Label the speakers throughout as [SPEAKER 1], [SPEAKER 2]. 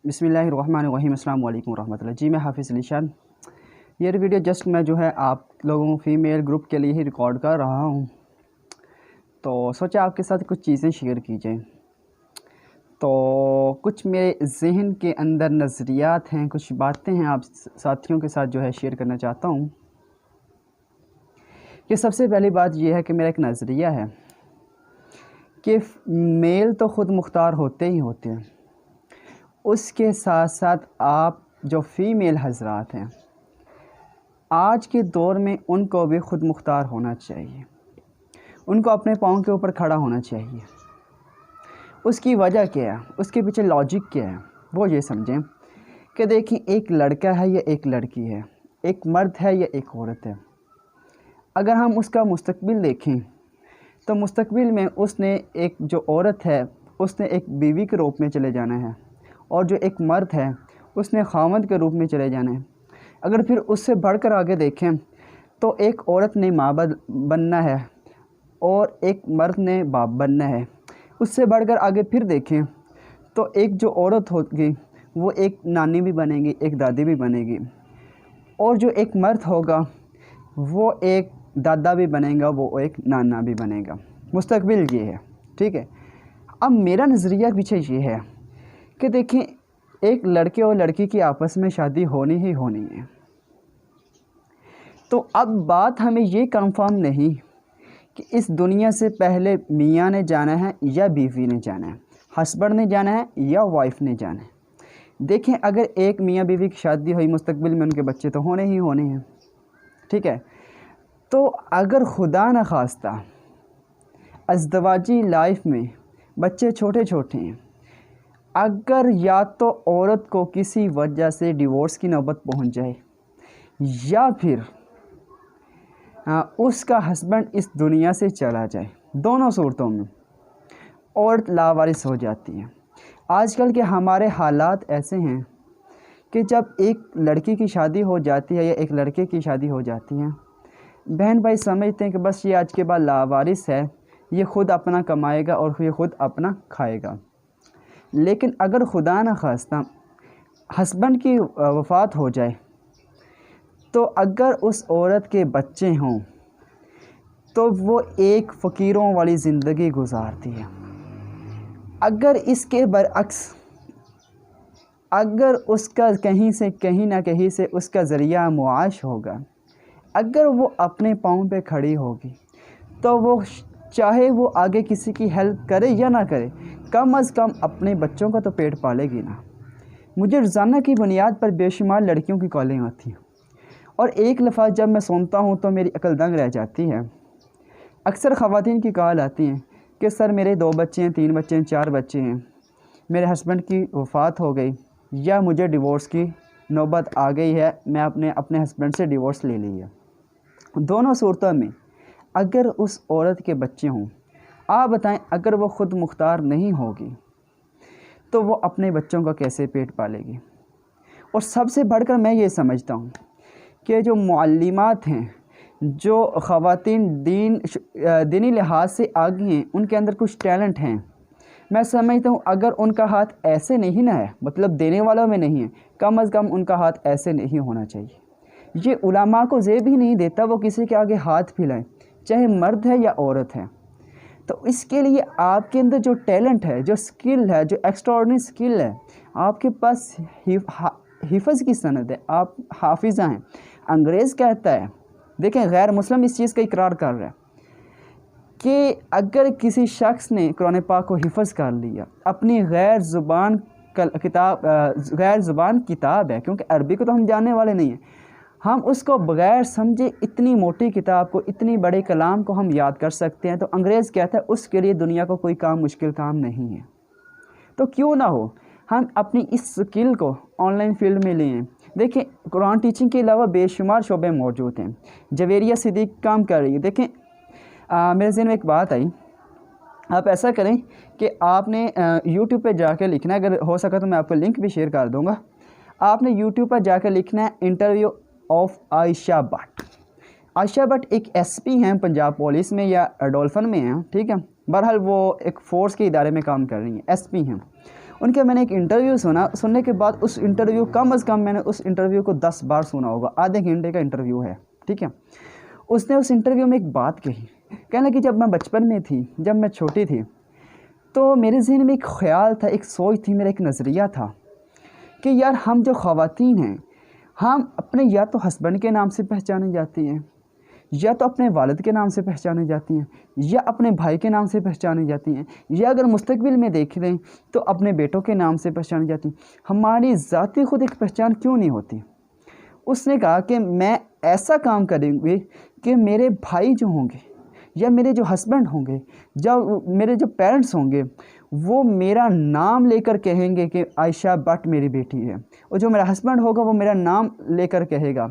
[SPEAKER 1] बिस्मिल्लाहिर्रहमानिर्रहीम अस्सलाम वालेकुम रहमतुल्लाह। जी मैं हाफ़िज़ अलीशान। ये वीडियो जस्ट मैं जो है आप लोगों फ़ीमेल ग्रुप के लिए ही रिकॉर्ड कर रहा हूँ, तो सोचा आपके साथ कुछ चीज़ें शेयर की जाएँ। तो कुछ मेरे ज़हन के अंदर नज़रियात हैं, कुछ बातें हैं आप साथियों के साथ जो है शेयर करना चाहता हूँ। कि सबसे पहली बात ये है कि मेरा एक नज़रिया है कि मेल तो ख़ुद मुख्तार होते ही होते हैं, उसके साथ साथ आप जो फ़ीमेल हज़रात हैं आज के दौर में उनको भी ख़ुद मुख्तार होना चाहिए, उनको अपने पाँव के ऊपर खड़ा होना चाहिए। उसकी वजह क्या है, उसके पीछे लॉजिक क्या है, वो ये समझें कि देखिए एक लड़का है या एक लड़की है, एक मर्द है या एक औरत है। अगर हम उसका मुस्तकबिल देखें तो मुस्तकबिल में उसने एक जो औरत है उसने एक बीवी के रूप में चले जाना है, और जो एक मर्द है उसने ख़ावंद के रूप में चले जाना है। अगर फिर उससे बढ़कर आगे देखें तो एक औरत ने माँ बनना है और एक मर्द ने बाप बनना है। उससे बढ़कर आगे फिर देखें तो एक जो औरत होगी वो एक नानी भी बनेगी, एक दादी भी बनेगी, और जो एक मर्द होगा वो एक दादा भी बनेगा, वो एक नाना भी बनेगा। मुस्तकबिल ये है, ठीक है। अब मेरा नज़रिया पीछे ये है कि देखें एक लड़के और लड़की की आपस में शादी होनी ही होनी है। तो अब बात हमें ये कंफर्म नहीं कि इस दुनिया से पहले मियाँ ने जाना है या बीवी ने जाना है, हस्बैंड ने जाना है या वाइफ ने जाना है। देखें अगर एक मियाँ बीवी की शादी हुई, मुस्तकबिल में उनके बच्चे तो होने ही होने हैं, ठीक है। तो अगर खुदा न खास्ता अज़दवाजी लाइफ में बच्चे छोटे छोटे हैं, अगर या तो औरत को किसी वजह से डिवोर्स की नौबत पहुंच जाए या फिर उसका हस्बैंड इस दुनिया से चला जाए, दोनों सूरतों में औरत लावारिस हो जाती है। आजकल के हमारे हालात ऐसे हैं कि जब एक लड़की की शादी हो जाती है या एक लड़के की शादी हो जाती है, बहन भाई समझते हैं कि बस ये आज के बाद लावारिस है, ये ख़ुद अपना कमाएगा और ये ख़ुद अपना खाएगा। लेकिन अगर खुदा न खास्ता हस्बैंड की वफ़ात हो जाए तो अगर उस औरत के बच्चे हों तो वो एक फ़कीरों वाली ज़िंदगी गुजारती है। अगर इसके बरअक्स अगर उसका कहीं ना कहीं से उसका ज़रिया मुआश होगा, अगर वो अपने पाँव पे खड़ी होगी तो वो चाहे वो आगे किसी की हेल्प करे या ना करे, कम अज़ कम अपने बच्चों का तो पेट पालेगी ना। मुझे रोज़ाना की बुनियाद पर बेशुमार लड़कियों की कॉलें आती हैं और एक लफ़ाज़ जब मैं सुनता हूँ तो मेरी अकल दंग रह जाती है। अक्सर ख़वातीन की कॉल आती हैं कि सर मेरे 2 बच्चे हैं, 3 बच्चे हैं, 4 बच्चे हैं, मेरे हस्बैंड की वफ़ात हो गई या मुझे डिवोर्स की नौबत आ गई है, मैं अपने हस्बैंड से डिवोर्स ले लिया। दोनों सूरतों में अगर उस औरत के बच्चे हों, आप बताएं अगर वो ख़ुद मुख्तार नहीं होगी तो वो अपने बच्चों का कैसे पेट पालेगी। और सबसे बढ़कर मैं ये समझता हूँ कि जो मुअल्लिमात हैं, जो ख़वातीन दीनी लिहाज से आगे हैं, उनके अंदर कुछ टैलेंट हैं। मैं समझता हूँ अगर उनका हाथ ऐसे नहीं ना है, मतलब देने वालों में नहीं है, कम अज़ कम उनका हाथ ऐसे नहीं होना चाहिए। ये उलमा को ज़ेब ही नहीं देता वो किसी के आगे हाथ फैलाएं, चाहे मर्द है या औरत है। तो इसके लिए आपके अंदर जो टैलेंट है, जो स्किल है, जो एक्स्ट्राऑर्डिनरी स्किल है, आपके पास हिफ़्ज़ की सनद है, आप हाफिज़ा हैं। अंग्रेज़ कहता है, देखें गैर मुस्लिम इस चीज़ का इकरार कर रहा है कि अगर किसी शख्स ने कुरान पाक को हिफ़्ज़ कर लिया, अपनी गैर ज़ुबान किताब है, क्योंकि अरबी को तो हम जानने वाले नहीं हैं, हम उसको बग़ैर समझे इतनी मोटी किताब को, इतनी बड़े कलाम को हम याद कर सकते हैं। तो अंग्रेज़ कहता है उसके लिए दुनिया को कोई काम मुश्किल काम नहीं है। तो क्यों ना हो हम अपनी इस स्किल को ऑनलाइन फील्ड में लें। देखें कुरान टीचिंग के अलावा बेशुमार शोबे मौजूद हैं। जवेरिया सिद्दीक काम कर रही है। देखें मेरे ज़हन में एक बात आई, आप ऐसा करें कि आपने यूट्यूब पर जाकर लिखना है, अगर हो सका तो मैं आपको लिंक भी शेयर कर दूँगा। आपने यूट्यूब पर जाकर लिखना है इंटरव्यू ऑफ आयशा भट्ट। आयशा भट्ट एक एसपी हैं पंजाब पुलिस में या डॉल्फिन में हैं, ठीक है। बहरहाल वो एक फ़ोर्स के इदारे में काम कर रही हैं, एसपी हैं। उनका मैंने एक इंटरव्यू सुना, सुनने के बाद उस इंटरव्यू कम अज़ कम मैंने उस इंटरव्यू को 10 बार सुना होगा, आधे घंटे का इंटरव्यू है, ठीक है। उसने उस इंटरव्यू में एक बात कही, कहना कि जब मैं बचपन में थी, जब मैं छोटी थी, तो मेरे ज़हन में एक ख़्याल था, एक सोच थी, मेरा एक नज़रिया था कि यार हम जो ख़वातीन हैं, हम अपने या तो हस्बैंड के नाम से पहचानी जाती हैं, या तो अपने वालिद के नाम से पहचानी जाती हैं, या अपने भाई के नाम से पहचानी जाती हैं, या अगर मुस्तकबिल में देख लें तो अपने बेटों के नाम से पहचानी जाती हैं। हमारी ज़ाती खुद एक पहचान क्यों नहीं होती? उसने कहा कि मैं ऐसा काम करूँगी कि मेरे भाई जो होंगे या मेरे जो हस्बैंड होंगे, जब मेरे जो पेरेंट्स होंगे, वो मेरा नाम लेकर कहेंगे कि आयशा भट्ट मेरी बेटी है, और जो मेरा हस्बैंड होगा वो मेरा नाम लेकर कहेगा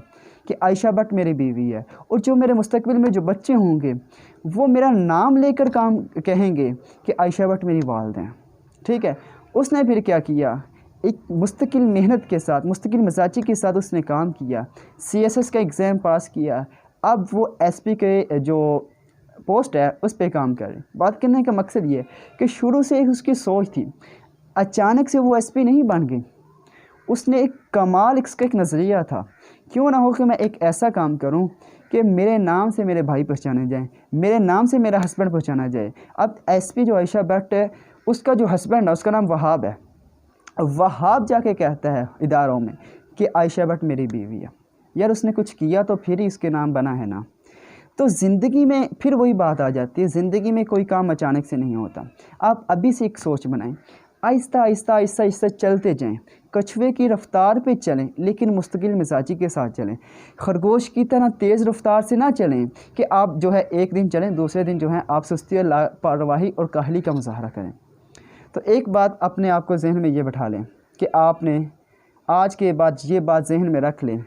[SPEAKER 1] कि आयशा भट्ट मेरी बीवी है, और जो मेरे मुस्तकबिल में जो बच्चे होंगे वो मेरा नाम लेकर काम कहेंगे कि आयशा भट्ट मेरी वालिद हैं, ठीक है। उसने फिर क्या किया, एक मुस्तकिल मेहनत के साथ, मुस्तकिल मिजाजी के साथ उसने काम किया, CSS का एग्ज़ाम पास किया, अब वो SP के जो पोस्ट है उस पे काम करें। बात करने का मकसद ये कि शुरू से एक उसकी सोच थी, अचानक से वो SP नहीं बन गई, उसने एक कमाल, इसका एक नज़रिया था, क्यों ना हो कि मैं एक ऐसा काम करूं कि मेरे नाम से मेरे भाई पहचाने जाएं, मेरे नाम से मेरा हस्बैंड पहचाना जाए। अब SP जो आयशा भट्ट है, उसका जो हस्बैंड है उसका नाम वहाब है, वहाब जाके कहता है इदारों में कि आयशा भट्ट मेरी बीवी है। यार उसने कुछ किया तो फिर ही इसके नाम बना है ना। तो ज़िंदगी में फिर वही बात आ जाती है, ज़िंदगी में कोई काम अचानक से नहीं होता। आप अभी से एक सोच बनाएं, आहिस्ता आहिस्ता आहिस्ता आहिस्ता चलते जाएं, कछुए की रफ़्तार पे चलें लेकिन मुस्तकिल मिजाजी के साथ चलें। खरगोश की तरह तेज़ रफ़्तार से ना चलें कि आप जो है एक दिन चलें, दूसरे दिन जो है आप सुस्ती और लापरवाही और काहली का मुजाहरा करें। तो एक बात अपने आप को जहन में ये बैठा लें कि आपने आज के बाद ये बात जहन में रख लें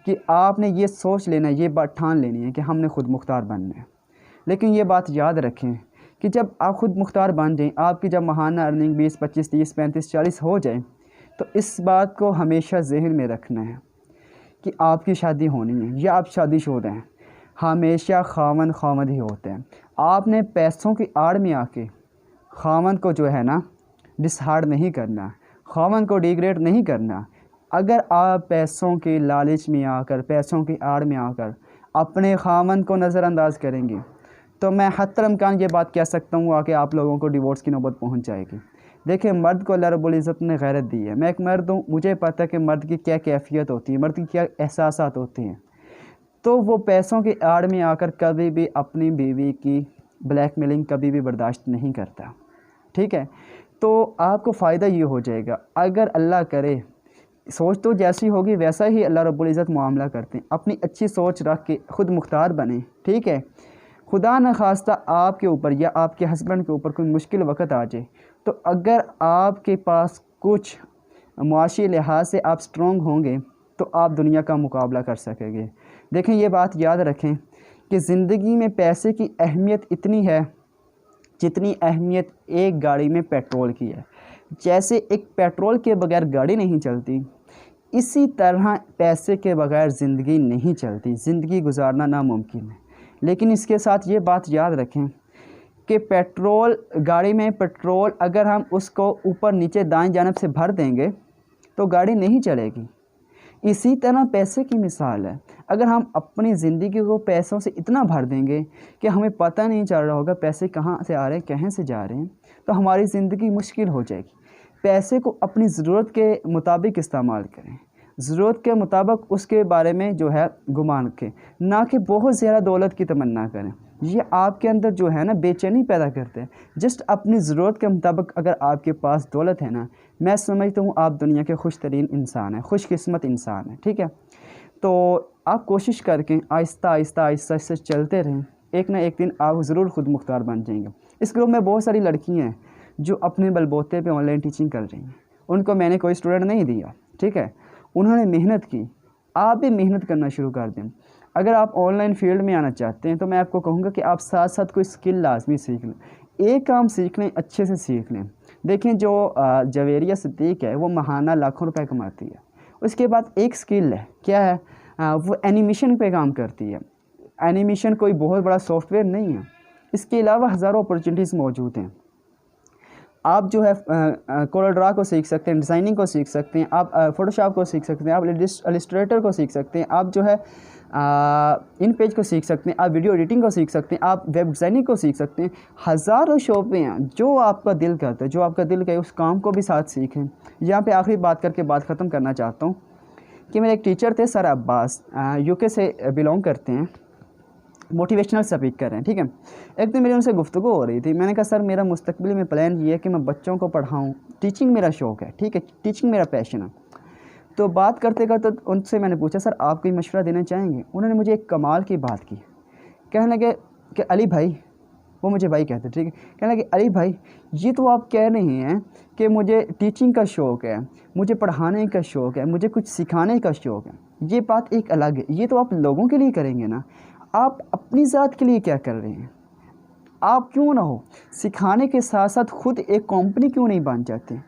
[SPEAKER 1] कि आपने ये सोच लेना, ये बात ठान लेनी है कि हमने ख़ुद मुख्तार बनना है। लेकिन ये बात याद रखें कि जब आप ख़ुद मुख्तार बन जाएं, आपकी जब माहाना अर्निंग 20, 25, 30, 35, 40 हो जाए, तो इस बात को हमेशा जहन में रखना है कि आपकी शादी होनी है या आप शादीशुदा हैं। हमेशा खामन खामद ही होते हैं। आपने पैसों की आड़ में आके खामन को जो है ना डिसहार्ड नहीं करना, खामन को डिग्रेड नहीं करना। अगर आप पैसों के लालच में आकर, पैसों की आड़ में आकर अपने खामन को नज़रअंदाज करेंगे तो मैं हत्तर इम्कान ये बात कह सकता हूँ आके आप लोगों को डिवोर्स की नौबत पहुँच जाएगी। देखिए, मर्द को अल्लाह रब्बुल इज़्ज़त ने गैरत दी है। मैं एक मर्द हूँ, मुझे पता है कि मर्द की क्या कैफियत होती है, मर्द की क्या एहसासात होती हैं। तो वो पैसों की आड़ में आकर कभी भी अपनी बीवी की ब्लैकमेलिंग कभी भी बर्दाश्त नहीं करता, ठीक है। तो आपको फ़ायदा ये हो जाएगा, अगर अल्लाह करे सोच तो जैसी होगी वैसा ही अल्लाह रब्बुल इज़्ज़त मामला करते हैं। अपनी अच्छी सोच रख के ख़ुद मुख्तार बने, ठीक है। खुदा न खास्ता आपके ऊपर या आपके हस्बैंड के ऊपर कोई मुश्किल वक़्त आ जाए, तो अगर आपके पास कुछ मुआशी लिहाज से आप स्ट्रॉन्ग होंगे तो आप दुनिया का मुकाबला कर सकेंगे। देखें, ये बात याद रखें कि ज़िंदगी में पैसे की अहमियत इतनी है जितनी अहमियत एक गाड़ी में पेट्रोल की है। जैसे एक पेट्रोल के बगैर गाड़ी नहीं चलती, इसी तरह पैसे के बगैर ज़िंदगी नहीं चलती, ज़िंदगी गुजारना नामुमकिन है। लेकिन इसके साथ ये बात याद रखें कि पेट्रोल, गाड़ी में पेट्रोल अगर हम उसको ऊपर नीचे दाएं जानिब से भर देंगे तो गाड़ी नहीं चलेगी। इसी तरह पैसे की मिसाल है, अगर हम अपनी ज़िंदगी को पैसों से इतना भर देंगे कि हमें पता नहीं चल रहा होगा पैसे कहाँ से आ रहे हैं, कहाँ से जा रहे हैं, तो हमारी ज़िंदगी मुश्किल हो जाएगी। पैसे को अपनी ज़रूरत के मुताबिक इस्तेमाल करें, ज़रूरत के मुताबिक उसके बारे में जो है गुमान रखें, ना कि बहुत ज़्यादा दौलत की तमन्ना करें। ये आपके अंदर जो है ना बेचैनी पैदा करते हैं। जस्ट अपनी ज़रूरत के मुताबिक अगर आपके पास दौलत है ना, मैं समझता हूँ आप दुनिया के खुश तरीन इंसान हैं, खुशकिस्मत इंसान हैं, ठीक है। तो आप कोशिश करके आहिस्ता आहिस्ता आहिस्ता आहिस्ता चलते रहें, एक ना एक दिन आप ज़रूर ख़ुद मुख्तार बन जाएंगे। इस ग्रुप में बहुत सारी लड़कियाँ हैं जो अपने बलबूते पे ऑनलाइन टीचिंग कर रही हैं। उनको मैंने कोई स्टूडेंट नहीं दिया, ठीक है। उन्होंने मेहनत की, आप भी मेहनत करना शुरू कर दें। अगर आप ऑनलाइन फील्ड में आना चाहते हैं तो मैं आपको कहूँगा कि आप साथ साथ कोई स्किल लाजमी सीख लें, एक काम सीख लें, अच्छे से सीख लें। देखें, जो जवेरिया सिद्दीक है वो माहाना लाखों रुपए कमाती है। उसके बाद एक स्किल है, क्या है, वो एनिमेशन पे काम करती है। एनिमेशन कोई बहुत बड़ा सॉफ्टवेयर नहीं है, इसके अलावा हज़ारों अपॉर्चुनिटीज़ मौजूद हैं। आप जो है कोरल को सीख सकते हैं, डिज़ाइनिंग को सीख सकते हैं, आप फ़ोटोशॉप को सीख सकते हैं, आप इलस्ट्रेटर को सीख सकते हैं, आप जो है इन पेज को सीख सकते हैं, आप वीडियो एडिटिंग को सीख सकते हैं, आप वेब डिज़ाइनिंग को सीख सकते हैं। हज़ारों शोबे हैं, जो आपका दिल करता है, जो आपका दिल करे उस काम को भी साथ सीखें। यहाँ पे आखिरी बात करके बात ख़त्म करना चाहता हूँ कि मेरे एक टीचर थे सर अब्बास, यूके से बिलोंग करते हैं, मोटिवेशनल स्पीकर हैं, ठीक है। एक दिन मेरी उनसे गुफ्तगू हो रही थी, मैंने कहा सर मेरा मुस्तकबिल में प्लान ये है कि मैं बच्चों को पढ़ाऊँ, टीचिंग मेरा शौक़ है, ठीक है, टीचिंग मेरा पैशन है। तो बात करते करते उनसे मैंने पूछा सर आप कोई मशवरा देना चाहेंगे? उन्होंने मुझे एक कमाल की बात की, कहने लगे कि अली भाई, वो मुझे भाई कहते, ठीक है, कहने लगे अली भाई ये तो आप कह रहे हैं कि मुझे टीचिंग का शौक़ है, मुझे पढ़ाने का शौक़ है, मुझे कुछ सिखाने का शौक़ है, ये बात एक अलग है, ये तो आप लोगों के लिए करेंगे ना, आप अपनी ज़ात के लिए क्या कर रहे हैं? आप क्यों ना हो सिखाने के साथ साथ खुद एक कंपनी क्यों नहीं बन जाते?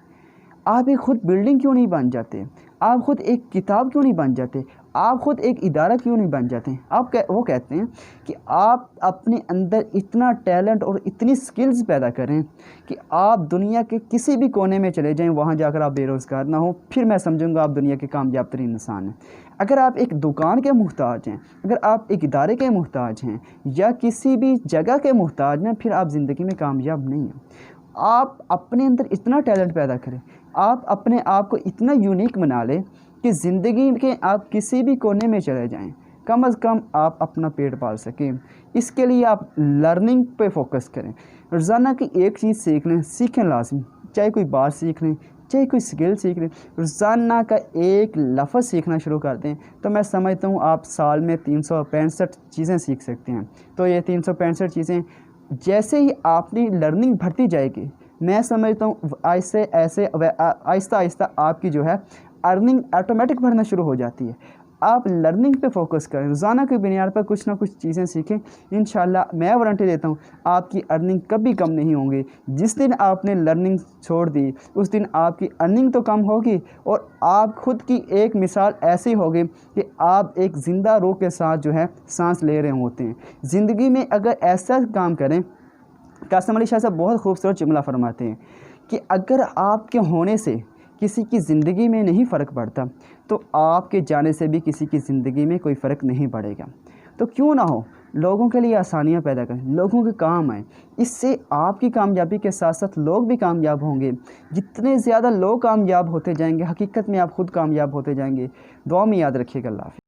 [SPEAKER 1] आप एक खुद बिल्डिंग क्यों नहीं बन जाते? आप खुद एक किताब क्यों नहीं बन जाते? आप खुद एक इदारा क्यों नहीं बन जाते? वो कहते हैं कि आप अपने अंदर इतना टैलेंट और इतनी स्किल्स पैदा करें कि आप दुनिया के किसी भी कोने में चले जाएं, वहाँ जाकर आप बेरोज़गार ना हो, फिर मैं समझूंगा आप दुनिया के कामयाब तरीन इंसान हैं। अगर आप एक दुकान के मुहताज हैं, अगर आप एक इदारे के मुहताज हैं या किसी भी जगह के मुहताज हैं, फिर आप ज़िंदगी में कामयाब नहीं हैं। आप अपने अंदर इतना टैलेंट पैदा करें, आप अपने आप को इतना यूनिक बना लें कि ज़िंदगी के आप किसी भी कोने में चले जाएं, कम से कम आप अपना पेट पाल सकें। इसके लिए आप लर्निंग पे फोकस करें, रोज़ाना की एक चीज़ सीख लें, सीखें लाज़मी, चाहे कोई बात सीख लें, चाहे कोई स्किल सीख लें, रोज़ाना का एक लफ्ज़ सीखना शुरू कर दें, तो मैं समझता हूँ आप साल में 365 चीज़ें सीख सकते हैं। तो ये 365 चीज़ें जैसे ही आपकी लर्निंग बढ़ती जाएगी, मैं समझता हूँ आहिस्ता आहिस्ता आपकी जो है अर्निंग ऑटोमेटिक बढ़ना शुरू हो जाती है। आप लर्निंग पे फोकस करें, रोज़ाना की बुनियाद पर कुछ ना कुछ चीज़ें सीखें, इंशाल्लाह मैं वारंटी देता हूँ आपकी अर्निंग कभी कम नहीं होंगी। जिस दिन आपने लर्निंग छोड़ दी उस दिन आपकी अर्निंग तो कम होगी और आप खुद की एक मिसाल ऐसी होगी कि आप एक ज़िंदा रूह के साथ जो है सांस ले रहे होते हैं। ज़िंदगी में अगर ऐसा काम करें, कासिम अली शाह साहब बहुत खूबसूरत जुमला फरमाते हैं कि अगर आपके होने से किसी की ज़िंदगी में नहीं फ़र्क पड़ता तो आपके जाने से भी किसी की ज़िंदगी में कोई फ़र्क नहीं पड़ेगा। तो क्यों ना हो लोगों के लिए आसानियाँ पैदा करें, लोगों के काम आए, इससे आपकी कामयाबी के साथ साथ लोग भी कामयाब होंगे। जितने ज़्यादा लोग कामयाब होते जाएंगे, हकीकत में आप खुद कामयाब होते जाएंगे। दुआ में याद रखिएगा। अल्लाह हाफ़िज़।